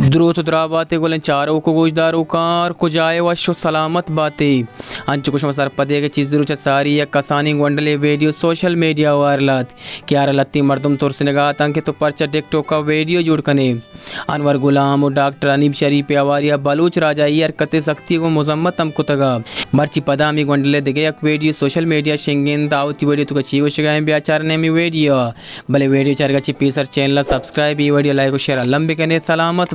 द्रुत द्राबाते गोलन चारों को गोजदारों कार को जाए वशो सलामत बातें अंचु कुछ मसर पदे के चीज़ रुच सारी या कसानी गोंडले वीडियो सोशल मीडिया वारलात क्यारा लत्ती मर्दम तौर से नगा तंके तो पर्चा टिकटॉक का वीडियो जुड़ कने अनवर गुलाम और डॉक्टर अनीब शरीफ आवारिया बलूच राजा यार कते सख्ती को मुजम्मत तम कुतगा मर्ची पदामी गोंडले दिगे एक वीडियो सोशल मीडिया शेंगेन दावती वीडियो तो चीवो शगाएं बेचार ने मी वीडियो भले वीडियो चार गची पीसर चैनल सब्सक्राइब ये वीडियो लाइक और शेयर लंबे कने सलामत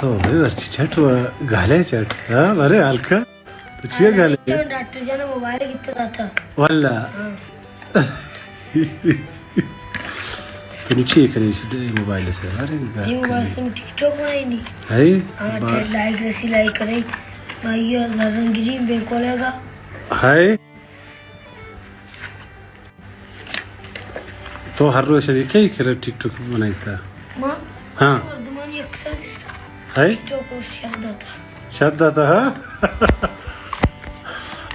तो भाई वर्ची चट गाले चट हाँ अरे हल्का तो चिया गाले डॉक्टर जाने मोबाइल कितना था वाला तो नीचे करे इस मोबाइल से अरे ये मोबाइल से टिकटॉक बनाई नहीं है हाँ लाइक रसी लाइक करें भाई ये जरंगिरी बेकोलेगा है तो हर रोज ये क्या करे टिकटॉक बनाई था माँ हाँ वर्धमान ये अक्सर है टिकटॉक को शब्द था शब्द था हाँ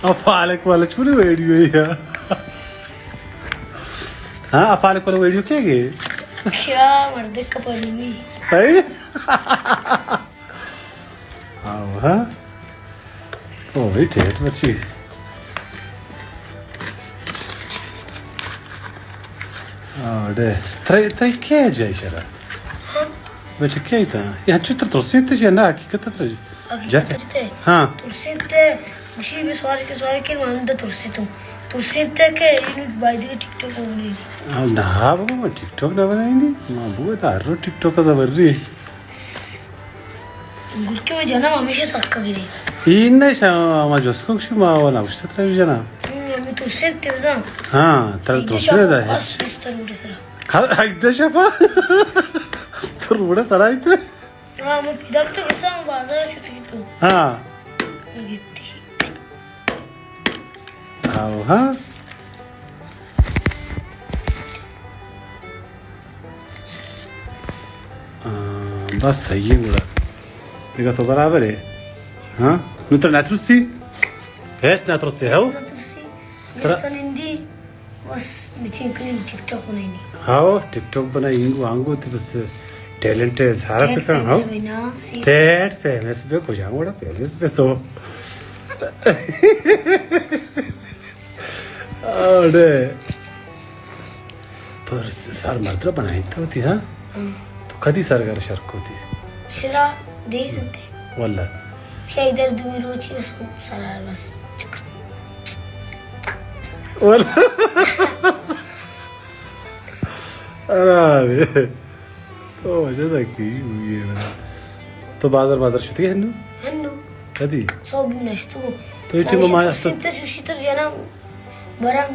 अब पालक वाला चुने वीडियो ही है हाँ पालक वाला वीडियो क्या है क्या मर्द कपड़ी में है आओ हाँ तो वही ठेठ बच्ची अरे तरे तरे क्या जाए शरा बच्चे क्या ही था यहाँ चित्र तो सीते जी ना हकीकत तो जाते हाँ तुरसीते मुशी भी सवार के मानते तुरसीते के यूनिट बाय द टिकटॉक बनाई ना बाबा मैं टिकटॉक ना बनाई नहीं माँ बुआ तो हर रोज टिकटॉक का तो बर्री गुल्के में जना हमेशा सक्का गिरे इन्हें शाम जोस्को कुछ माँ वाला उस तरह भी जना मैं तुरसीते बजा हाँ तर दूसरे दा है खा इधर शफा तो रूड़ा सराय थे हाँ मैं पिदक तो कैसा बाजार छुट्टी तो हाँ आओ हाँ बस सही है गुड़ा देखा तो बराबर है हाँ नूतन नाथरुसी है नाथरुसी है वो जिसका निंदी बस बिचिंग के लिए टिकटॉक बनाई नहीं हाँ टिकटॉक बनाई इंगू आंगू तो बस टैलेंट है सारा पे का हाँ टेट फेमस पे कुछ आंगूड़ा फेमस पे तो अरे तो सार मर्दरा बनाई तो होती हाँ तो कदी सरकार शर्क होती सिरा देर होते वल्ला क्या इधर दूर रोची सारा बस वल्ला अरे तो वजह था कि ये ना तो बाजार शुती है हन्नू कदी सब नष्टो तो इतने मम्मा सिद्ध सुशीतर जना बरा